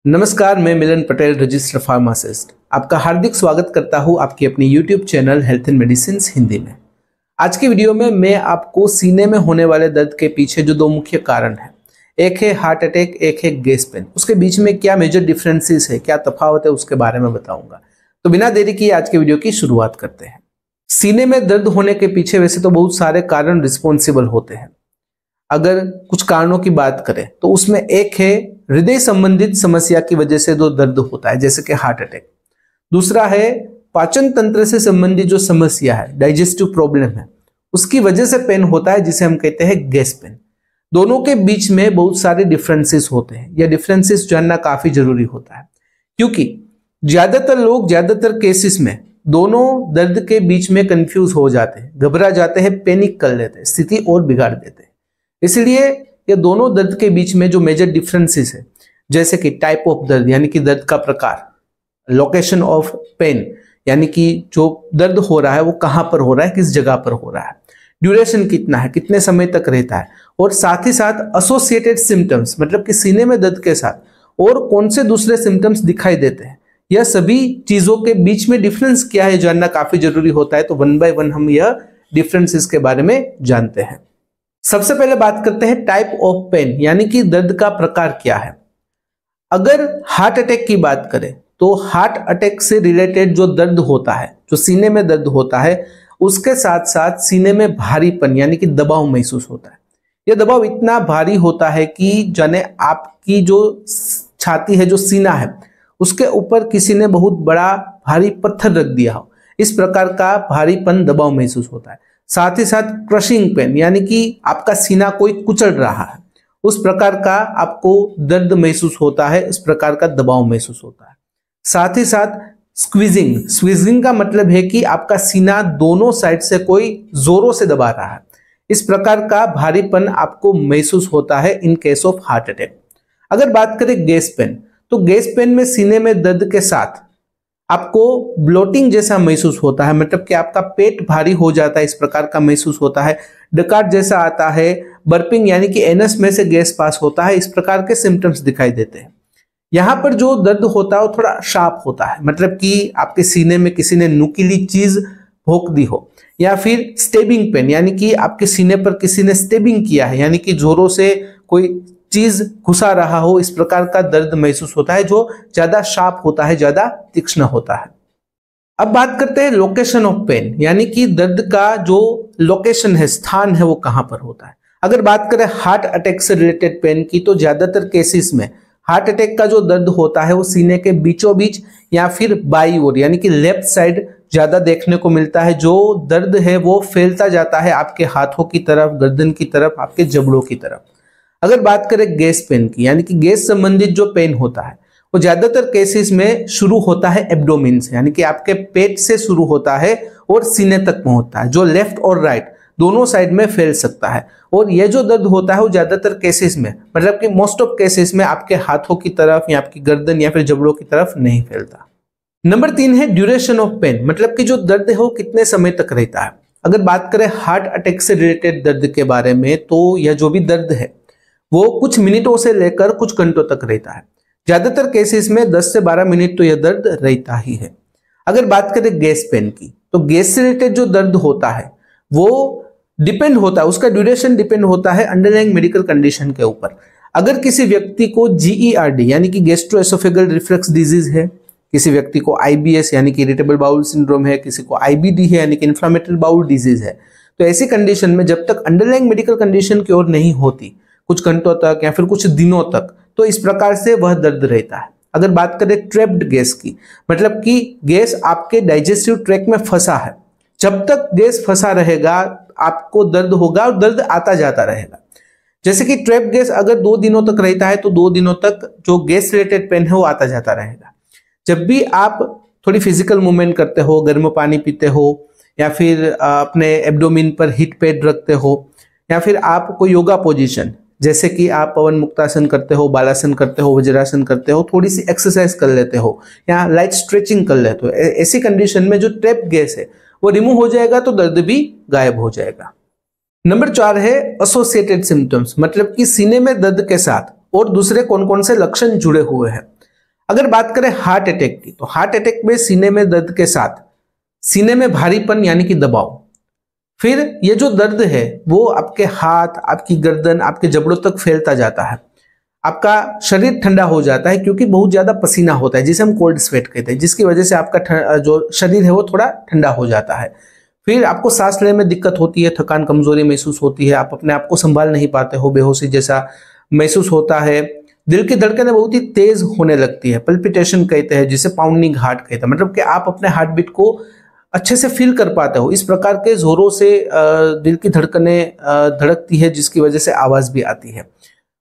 नमस्कार, मैं मिलन Patel, registered pharmacist, आपका हार्दिक स्वागत करता हूं आपकी अपनी YouTube channel health and medicine Hindi में। आज की वीडियो में मैं आपको सीने में होने वाले दर्द के पीछे जो दो मुख्य कारण हैं, एक है हार्ट अटैक, एक है गैस पेन, उसके बीच में क्या मेजर डिफरेंसेस है, क्या तफावत है, उसके बारे में बताऊंगा। तो बिना देरी किए आज के वीडियो की शुरुआत करते हैं। सीने में दर्द होने के पीछे वैसे तो बहुत सारे कारण रिस्पॉन्सिबल होते हैं। अगर कुछ कारणों की बात करें तो उसमें एक है हृदय संबंधित समस्या की वजह से जो दर्द होता है, जैसे कि हार्ट अटैक। दूसरा है पाचन तंत्र से संबंधित जो समस्या है, डाइजेस्टिव प्रॉब्लम है, उसकी वजह से पेन होता है, जिसे हम कहते हैं गैस पेन। दोनों के बीच में बहुत सारे डिफरेंसेस होते हैं। यह डिफरेंसेस जानना काफी जरूरी होता है, क्योंकि ज्यादातर लोग ज्यादातर केसेस में दोनों दर्द के बीच में कंफ्यूज हो जाते हैं, घबरा जाते हैं, पैनिक कर लेते हैं, स्थिति और बिगाड़ देते हैं। इसलिए ये दोनों दर्द के बीच में जो मेजर डिफरेंसेस है, जैसे कि टाइप ऑफ दर्द यानी कि दर्द का प्रकार, लोकेशन ऑफ पेन यानी कि जो दर्द हो रहा है वो कहां पर हो रहा है, किस जगह पर हो रहा है, ड्यूरेशन कितना है, कितने समय तक रहता है, और साथ ही साथ एसोसिएटेड सिम्टम्स मतलब कि सीने में दर्द के साथ और कौन से दूसरे सिम्टम्स दिखाई देते हैं, यह सभी चीजों के बीच में डिफरेंस क्या है जानना काफी जरूरी होता है। तो वन बाय वन हम यह डिफरेंसेस के बारे में जानते हैं। सबसे पहले बात करते हैं टाइप ऑफ पेन यानी कि दर्द का प्रकार क्या है। अगर हार्ट अटैक की बात करें तो हार्ट अटैक से रिलेटेड जो दर्द होता है, जो सीने में दर्द होता है, उसके साथ साथ सीने में भारीपन यानी कि दबाव महसूस होता है। यह दबाव इतना भारी होता है कि जाने आपकी जो छाती है, जो सीना है, उसके ऊपर किसी ने बहुत बड़ा भारी पत्थर रख दिया हो, इस प्रकार का भारीपन दबाव महसूस होता है। साथ ही साथ क्रशिंग पेन यानी कि आपका सीना कोई कुचल रहा है, उस प्रकार का आपको दर्द महसूस होता है, इस प्रकार का दबाव महसूस होता है। साथ ही साथ स्क्वीजिंग का मतलब है कि आपका सीना दोनों साइड से कोई जोरों से दबा रहा है, इस प्रकार का भारीपन आपको महसूस होता है इन केस ऑफ हार्ट अटैक। अगर बात करें गैस पेन, तो गैस पेन में सीने में दर्द के साथ आपको ब्लोटिंग जैसा महसूस होता है, मतलब कि आपका पेट भारी हो जाता है, इस प्रकार का महसूस होता है। डकार जैसा आता है, बर्पिंग यानी कि एनस में से गैस पास होता है, इस प्रकार के सिम्टम्स दिखाई देते हैं। यहाँ पर जो दर्द होता है वो थोड़ा शार्प होता है, मतलब कि आपके सीने में किसी ने नुकीली चीज भोंक दी हो, या फिर स्टेबिंग पेन यानी कि आपके सीने पर किसी ने स्टेबिंग किया है, यानी कि जोरों से कोई चीज घुसा रहा हो, इस प्रकार का दर्द महसूस होता है, जो ज्यादा शार्प होता है, ज्यादा तीक्ष्ण होता है। अब बात करते हैं लोकेशन ऑफ पेन यानी कि दर्द का जो लोकेशन है, स्थान है, वो कहां पर होता है। अगर बात करें हार्ट अटैक से रिलेटेड पेन की, तो ज्यादातर केसेस में हार्ट अटैक का जो दर्द होता है वो सीने के बीचों बीच या फिर बाई ओर यानी कि लेफ्ट साइड ज्यादा देखने को मिलता है। जो दर्द है वो फैलता जाता है आपके हाथों की तरफ, गर्दन की तरफ, आपके जबड़ों की तरफ। अगर बात करें गैस पेन की यानी कि गैस संबंधित जो पेन होता है वो ज्यादातर केसेस में शुरू होता है एब्डोमेन से, यानी कि आपके पेट से शुरू होता है और सीने तक पहुंचता है, जो लेफ्ट और राइट दोनों साइड में फैल सकता है। और यह जो दर्द होता है वो ज्यादातर केसेस में, मतलब कि मोस्ट ऑफ केसेस में, आपके हाथों की तरफ या आपकी गर्दन या फिर जबड़ों की तरफ नहीं फैलता। नंबर 3 है ड्यूरेशन ऑफ पेन, मतलब कि जो दर्द है वो कितने समय तक रहता है। अगर बात करें हार्ट अटैक से रिलेटेड दर्द के बारे में, तो यह जो भी दर्द है वो कुछ मिनटों से लेकर कुछ घंटों तक रहता है। ज्यादातर केसेस में 10 से 12 मिनट तो यह दर्द रहता ही है। अगर बात करें गैस पेन की, तो गैस से रिलेटेड जो दर्द होता है वो डिपेंड होता है, उसका ड्यूरेशन डिपेंड होता है अंडरलाइंग मेडिकल कंडीशन के ऊपर। अगर किसी व्यक्ति को GERD यानी कि गैस्ट्रोएसोफेगल रिफ्लक्स डिजीज है, किसी व्यक्ति को IBS यानी कि इरिटेबल बाउल सिंड्रोम है, किसी को IBD है यानी कि इन्फ्लेमेटरी बाउल डिजीज है, तो ऐसी कंडीशन में जब तक अंडरलाइंग मेडिकल कंडीशन की ओर नहीं होती, कुछ घंटों तक या फिर कुछ दिनों तक, तो इस प्रकार से वह दर्द रहता है। अगर बात करें ट्रैप्ड गैस की, मतलब कि गैस आपके डाइजेस्टिव ट्रैक्ट में फंसा है, जब तक गैस फंसा रहेगा आपको दर्द होगा और दर्द आता जाता रहेगा। जैसे कि ट्रैप गैस अगर 2 दिनों तक रहता है तो 2 दिनों तक जो गैस रिलेटेड पेन है वो आता जाता रहेगा। जब भी आप थोड़ी फिजिकल मूवमेंट करते हो, गर्म पानी पीते हो, या फिर अपने एब्डोमेन पर हीट पैड रखते हो, या फिर आप कोई योगा पोजीशन, जैसे कि आप पवन मुक्तासन करते हो, बालासन करते हो, वज्रासन करते हो, थोड़ी सी एक्सरसाइज कर लेते हो या लाइट स्ट्रेचिंग कर लेते हो, ऐसी कंडीशन में जो ट्रैप गैस है वो रिमूव हो जाएगा, तो दर्द भी गायब हो जाएगा। नंबर 4 है एसोसिएटेड सिम्टम्स, मतलब कि सीने में दर्द के साथ और दूसरे कौन कौन से लक्षण जुड़े हुए हैं। अगर बात करें हार्ट अटैक की, तो हार्ट अटैक में सीने में दर्द के साथ सीने में भारीपन यानी कि दबाव, फिर ये जो दर्द है वो आपके हाथ, आपकी गर्दन, आपके जबड़ों तक फैलता जाता है, आपका शरीर ठंडा हो जाता है क्योंकि बहुत ज्यादा पसीना होता है जिसे हम कोल्ड स्वेट कहते हैं, जिसकी वजह से आपका जो शरीर है वो थोड़ा ठंडा हो जाता है। फिर आपको सांस लेने में दिक्कत होती है, थकान कमजोरी महसूस होती है, आप अपने आप को संभाल नहीं पाते हो, बेहोशी जैसा महसूस होता है, दिल की धड़कनें बहुत ही तेज होने लगती है, पल्पिटेशन कहते हैं जिसे पाउंडिंग हार्ट कहते हैं, मतलब कि आप अपने हार्ट बीट को अच्छे से फील कर पाते हो, इस प्रकार के जोरों से दिल की धड़कनें धड़कती है जिसकी वजह से आवाज भी आती है,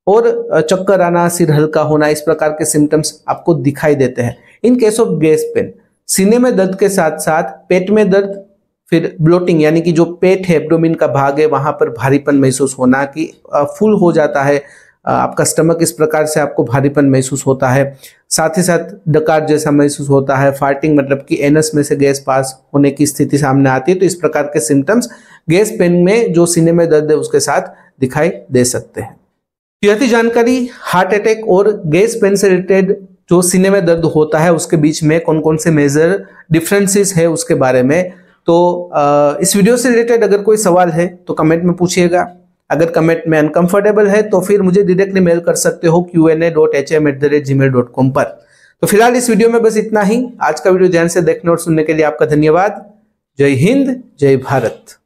और चक्कर आना, सिर हल्का होना, इस प्रकार के सिम्टम्स आपको दिखाई देते हैं। In case of gas pain, सीने में दर्द के साथ साथ पेट में दर्द, फिर ब्लोटिंग यानी कि जो पेट है, एब्डोमेन का भाग है, वहां पर भारीपन महसूस होना कि फुल हो जाता है आपका स्टमक, इस प्रकार से आपको भारीपन महसूस होता है, साथ ही साथ डकार जैसा महसूस होता है, फार्टिंग मतलब कि एनस में से गैस पास होने की स्थिति सामने आती है। तो इस प्रकार के सिम्टम्स गैस पेन में जो सीने में दर्द है उसके साथ दिखाई दे सकते हैं। यह थी जानकारी हार्ट अटैक और गैस पेन से रिलेटेड जो सीने में दर्द होता है उसके बीच में कौन कौन से मेजर डिफरेंसेस है उसके बारे में। तो इस वीडियो से रिलेटेड अगर कोई सवाल है तो कमेंट में पूछिएगा, अगर कमेंट में अनकंफर्टेबल है तो फिर मुझे डायरेक्टली मेल कर सकते हो qa.hm@gmail.com पर। तो फिलहाल इस वीडियो में बस इतना ही। आज का वीडियो ध्यान से देखने और सुनने के लिए आपका धन्यवाद। जय हिंद, जय भारत।